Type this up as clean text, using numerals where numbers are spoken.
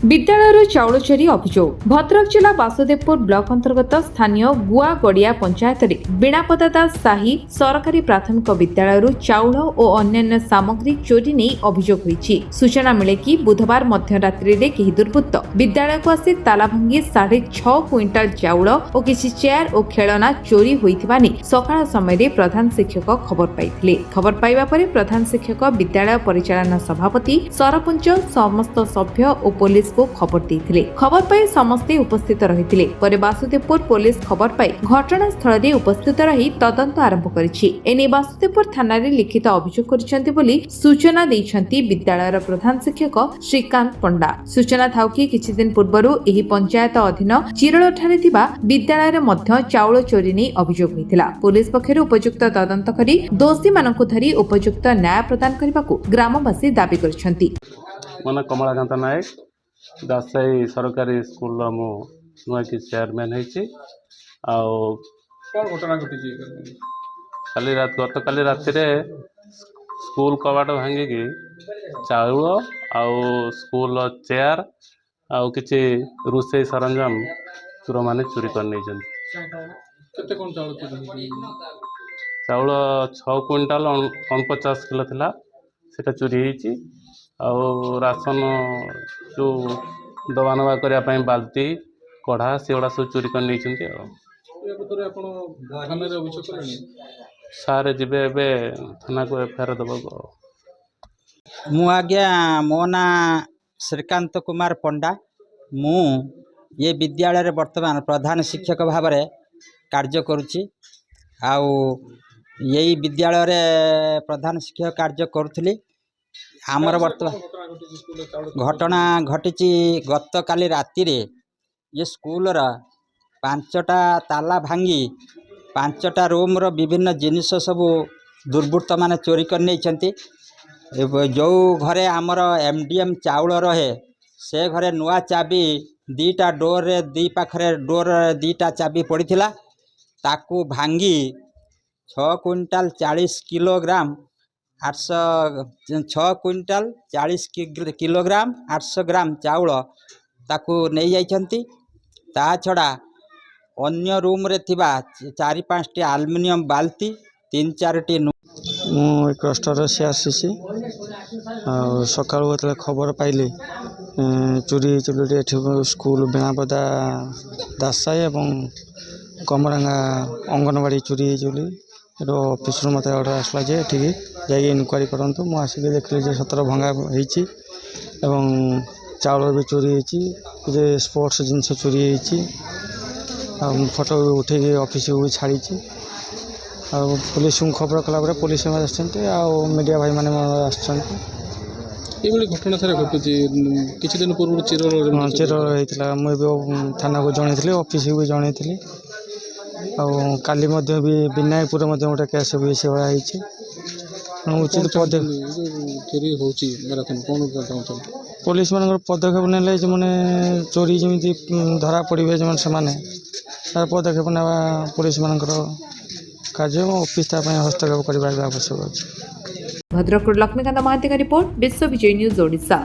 विद्यालय चाउल चोरी अभियोग भद्रक जिला बासुदेवपुर ब्लॉक अंतर्गत स्थानीय गुआ गड़िया पंचायत बीणापदादा साही सरकारी प्राथमिक विद्यालय चाउल और अन्य सामग्री चोरी नहीं अभियोग होईछि। सूचना मिले कि बुधवार मध्यरात्रि केही दुर्बृत्त विद्यालय को आसी ताला भांगी 6.5 क्विंटाल चाउल और किसी चेयर और खेलना चोरी होइथिबा नै सकाळ समय प्रधान शिक्षक खबर पाइथिले। खबर पाइबा परे प्रधान शिक्षक विद्यालय परिचालना सभापति सरपंच समस्त सभ्य और पुलिस को खबर देथिले। खबर पाई समस्ते उपस्थित रहिथिले। परे बासुदेवपुर पुलिस खबर पाई घटनास्थल रे उपस्थित रही तदंत आरंभ करिछि। एने बासुदेवपुर थाना रे लिखित अभियोग करिसेंति बोली सूचना दैछंती विद्यालयर प्रधान शिक्षक श्रीकांत पंडा। सूचना थाउ कि किछि दिन पूर्वरु एही पंचायत अधीन चिरळ ठारे थिबा विद्यालय रे मध्य चाउल चोरी नै अभियोग होइतिला। पुलिस पक्षरु उपयुक्त तदंत करी दोषी मानकु धरी उपयुक्त न्याय प्रदान करबाकू ग्रामवासी दाबी करिसेंति। मन कमलाकांत नायक दासाई सरकारी स्कूल मु नुआ की चेयरमैन है। घटना घटी गतकाली राति स्कूल कबाट भांगिकी चाउल आउ स्कूल चेयर आउ किछि रोषे सरंजाम चोर माने चोरी कर नहीं केते कोन चाउल चोरी चाउल 6 क्विंटाल 49 किलो थिला सेटा चोरी होईछि। आउ राशन जो दबा नवा करने बाल्टी कढ़ा से गुड़ा सब चोरी कर नहीं सारे जीवे एबे थाना को एफआईआर दबा। मु आज्ञा मो ना श्रीकांत कुमार पंडा मु ये विद्यालय वर्तमान प्रधान शिक्षक भाव में कार्य करुच्ची। आउ यही विद्यालय रे प्रधान शिक्षक कार्य करुली। आमर वर्तमान घटना घटी गत काली राति रे ये स्कूल रा 5टा ताला भांगी 5टा रूम रो विभिन्न जिनिस सब दुर्बृत्त माने चोरी कर नहीं चंती। जो घरे आमर एमडीएम चाउल रहे से घरे नुआ चाबी 2टा डोर रे दी पाखरे डोर 2टा चाबी पड़ीथिला ताकू भांगी 6 क्विंटाल 40 किलोग्राम 6 क्विंटाल 40 किलोग्राम 800 ग्राम चाउल ताकू नहीं जाइछंती। ता छड़ा अन्य रूम रे थिबा 4-5 टी एल्युमिनियम बाल्टी 3-4 टी मु क्लस्टर से आसीसी सकाळ होतले खबर पाइले चोरी चोरी स्कूल बीणापदा दासाई एवं कमरांगा अंगनवाड़ी चोरी चोली ऑफिस मत ऑर्डर आसला जे ठीक जाइए इनक्वारी करूँ। मुझे देखली जे 17 भंगा होती चाउल भी चोरी होती स्पोर्ट्स जिनस चोरी होती फोटो उठे ऑफिस को भी छाड़ी पुलिस को खबर कला पुलिस मीडिया भाई मैंने घटना सारा घटुची किछि दिन पूर्व चिर होता मुझे थाना को जन ऑफिस को भी जन काली भी विनायकपुर गोटे केस भी से उचित पुलिस मान पदक्षेप ने जो मैंने चोरी जमी धरा पड़े जो से पदक्षेप ना पुलिस मान कार्य ऑफिस हस्तक्षेप करने आवश्यक अच्छे। भद्रक लक्ष्मीकांत महांती का रिपोर्ट विश्व विजय न्यूज ओडिशा।